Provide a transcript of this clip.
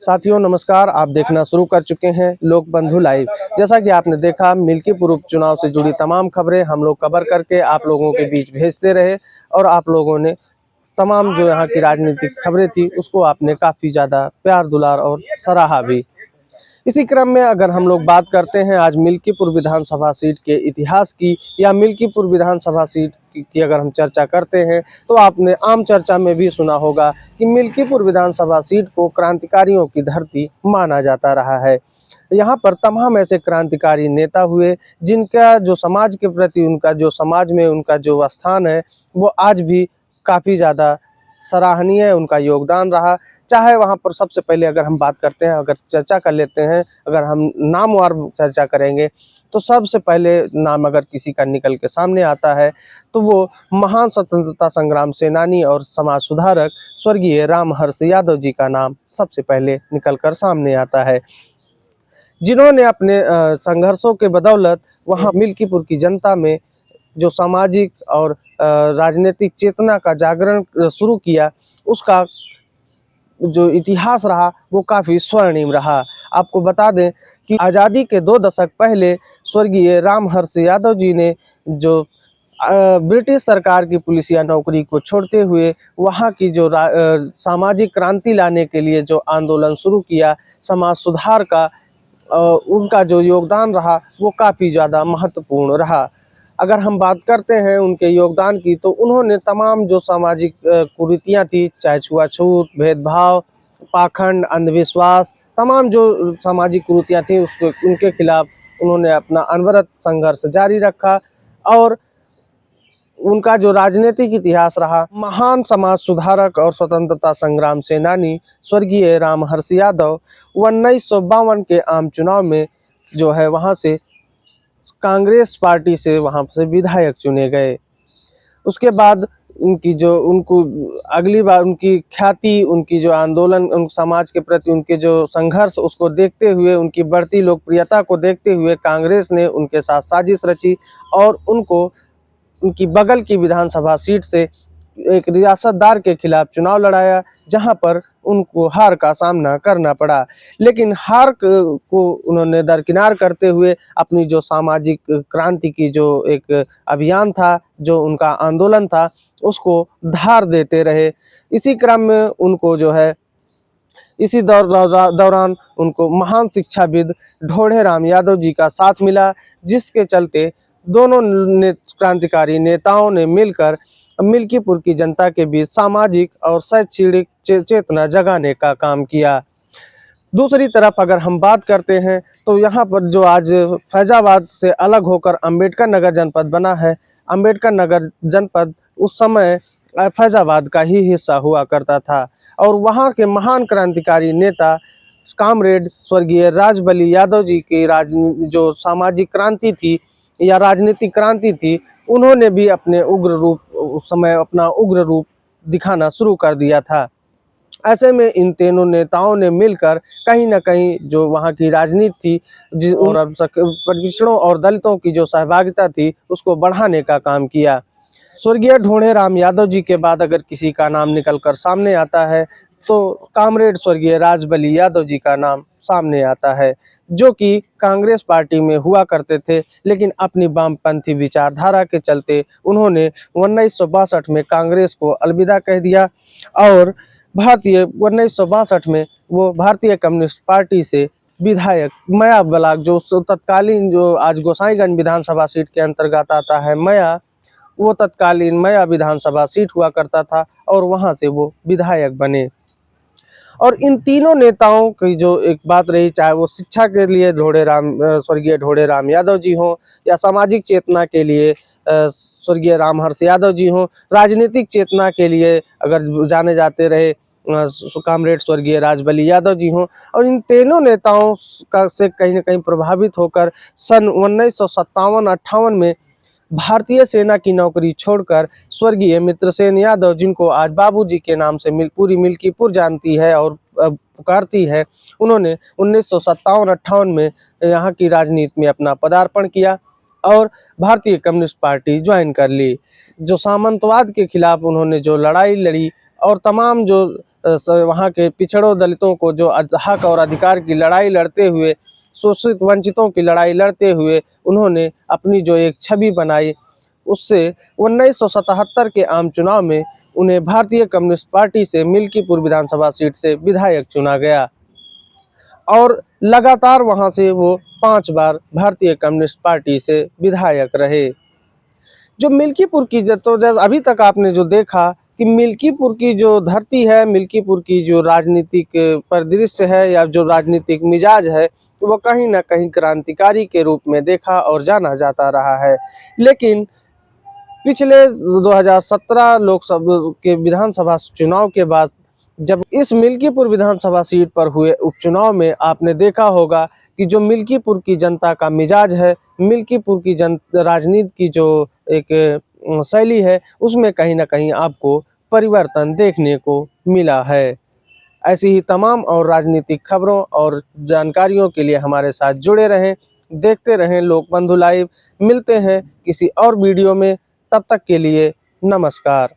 साथियों नमस्कार, आप देखना शुरू कर चुके हैं लोक बंधु लाइव। जैसा कि आपने देखा, मिल्कीपुर उपचुनाव से जुड़ी तमाम खबरें हम लोग कवर करके आप लोगों के बीच भेजते रहे और आप लोगों ने तमाम जो यहाँ की राजनीतिक खबरें थी उसको आपने काफ़ी ज़्यादा प्यार दुलार और सराहा भी। इसी क्रम में अगर हम लोग बात करते हैं आज मिल्कीपुर विधानसभा सीट के इतिहास की या मिल्कीपुर विधानसभा सीट की अगर हम चर्चा करते हैं तो आपने आम चर्चा में भी सुना होगा कि मिल्कीपुर विधानसभा सीट को क्रांतिकारियों की धरती माना जाता रहा है। यहाँ पर तमाम ऐसे क्रांतिकारी नेता हुए जिनका जो समाज के प्रति उनका जो समाज में उनका जो स्थान है वो आज भी काफ़ी ज़्यादा सराहनीय है, उनका योगदान रहा। चाहे वहाँ पर सबसे पहले अगर हम बात करते हैं, अगर चर्चा कर लेते हैं, अगर हम नामवार चर्चा करेंगे तो सबसे पहले नाम अगर किसी का निकल के सामने आता है तो वो महान स्वतंत्रता संग्राम सेनानी और समाज सुधारक स्वर्गीय रामहर्ष यादव जी का नाम सबसे पहले निकल कर सामने आता है, जिन्होंने अपने संघर्षों के बदौलत वहाँ मिल्कीपुर की जनता में जो सामाजिक और राजनीतिक चेतना का जागरण शुरू किया, उसका जो इतिहास रहा वो काफ़ी स्वर्णिम रहा। आपको बता दें कि आज़ादी के 2 दशक पहले स्वर्गीय रामहर्ष यादव जी ने जो ब्रिटिश सरकार की पुलिसिया नौकरी को छोड़ते हुए वहाँ की जो सामाजिक क्रांति लाने के लिए जो आंदोलन शुरू किया, समाज सुधार का उनका जो योगदान रहा वो काफ़ी ज़्यादा महत्वपूर्ण रहा। अगर हम बात करते हैं उनके योगदान की तो उन्होंने तमाम जो सामाजिक कुरीतियाँ थी, चाहे छुआछूत, भेदभाव, पाखंड, अंधविश्वास, तमाम जो सामाजिक कुरीतियाँ थी उसको उनके खिलाफ उन्होंने अपना अनवरत संघर्ष जारी रखा। और उनका जो राजनीतिक इतिहास रहा, महान समाज सुधारक और स्वतंत्रता संग्राम सेनानी स्वर्गीय रामहर्ष यादव 1952 के आम चुनाव में जो है वहाँ से कांग्रेस पार्टी से वहाँ से विधायक चुने गए। उसके बाद उनकी जो उनको अगली बार उनकी ख्याति, उनकी जो आंदोलन, उन समाज के प्रति उनके जो संघर्ष उसको देखते हुए, उनकी बढ़ती लोकप्रियता को देखते हुए कांग्रेस ने उनके साथ साजिश रची और उनको उनकी बगल की विधानसभा सीट से एक रियासतदार के खिलाफ चुनाव लड़ाया, जहां पर उनको हार का सामना करना पड़ा। लेकिन हार को उन्होंने दरकिनार करते हुए अपनी जो सामाजिक क्रांति की जो एक अभियान था, जो उनका आंदोलन था, उसको धार देते रहे। इसी क्रम में उनको जो है इसी दौरान उनको महान शिक्षाविद ढोढ़े राम यादव जी का साथ मिला, जिसके चलते दोनों क्रांतिकारी नेताओं ने मिलकर मिल्कीपुर की जनता के बीच सामाजिक और शैक्षणिक चेतना जगाने का काम किया। दूसरी तरफ अगर हम बात करते हैं तो यहाँ पर जो आज फैजाबाद से अलग होकर अंबेडकर नगर जनपद बना है, अंबेडकर नगर जनपद उस समय फैजाबाद का ही हिस्सा हुआ करता था और वहाँ के महान क्रांतिकारी नेता कामरेड स्वर्गीय राजबली यादव जी की जो सामाजिक क्रांति थी या राजनीतिक क्रांति थी, उन्होंने भी अपने उग्र रूप उस समय अपना उग्र रूप दिखाना शुरू कर दिया था। ऐसे में इन तीनों नेताओं ने मिलकर कहीं न कहीं जो वहाँ की राजनीति थी और पिछड़ों और दलितों की जो सहभागिता थी उसको बढ़ाने का काम किया। स्वर्गीय ढोढ़े राम यादव जी के बाद अगर किसी का नाम निकलकर सामने आता है तो कामरेड स्वर्गीय राजबली यादव जी का नाम सामने आता है, जो कि कांग्रेस पार्टी में हुआ करते थे, लेकिन अपनी वामपंथी विचारधारा के चलते उन्होंने 1962 में कांग्रेस को अलविदा कह दिया और 1962 में वो भारतीय कम्युनिस्ट पार्टी से विधायक मया ब्लॉक, जो तत्कालीन जो आज गोसाईगंज विधानसभा सीट के अंतर्गत आता है मया, वो तत्कालीन मया विधानसभा सीट हुआ करता था और वहाँ से वो विधायक बने। और इन तीनों नेताओं की जो एक बात रही, चाहे वो शिक्षा के लिए स्वर्गीय ढोढ़े राम यादव जी हों या सामाजिक चेतना के लिए स्वर्गीय रामहर्ष यादव जी हों, राजनीतिक चेतना के लिए अगर जाने जाते रहे कामरेड स्वर्गीय राजबली यादव जी हों, और इन तीनों नेताओं का से कहीं न कहीं प्रभावित होकर सन 1957-58 में भारतीय सेना की नौकरी छोड़कर स्वर्गीय मित्रसेन यादव, जिनको आज बाबूजी के नाम से पूरी मिल्कीपुर जानती है और पुकारती है, उन्होंने 1957-58 में यहाँ की राजनीति में अपना पदार्पण किया और भारतीय कम्युनिस्ट पार्टी ज्वाइन कर ली। जो सामंतवाद के खिलाफ उन्होंने जो लड़ाई लड़ी और तमाम जो वहाँ के पिछड़ों दलितों को जो हक और अधिकार की लड़ाई लड़ते हुए, शोषित वंचितों की लड़ाई लड़ते हुए उन्होंने अपनी जो एक छवि बनाई, उससे 1977 के आम चुनाव में उन्हें भारतीय कम्युनिस्ट पार्टी से मिल्कीपुर विधानसभा सीट से विधायक चुना गया और लगातार वहां से वो 5 बार भारतीय कम्युनिस्ट पार्टी से विधायक रहे। जो मिल्कीपुर की जद्दोजहद अभी तक आपने जो देखा कि मिल्कीपुर की जो धरती है, मिल्कीपुर की जो राजनीतिक परिदृश्य है या जो राजनीतिक मिजाज है, तो वो कहीं ना कहीं क्रांतिकारी के रूप में देखा और जाना जाता रहा है। लेकिन पिछले 2017 लोकसभा के विधानसभा चुनाव के बाद जब इस मिल्कीपुर विधानसभा सीट पर हुए उपचुनाव में आपने देखा होगा कि जो मिल्कीपुर की जनता का मिजाज है, मिल्कीपुर की राजनीति की जो एक शैली है, उसमें कहीं ना कहीं आपको परिवर्तन देखने को मिला है। ऐसी ही तमाम और राजनीतिक खबरों और जानकारियों के लिए हमारे साथ जुड़े रहें, देखते रहें लोकबंधु लाइव। मिलते हैं किसी और वीडियो में, तब तक के लिए नमस्कार।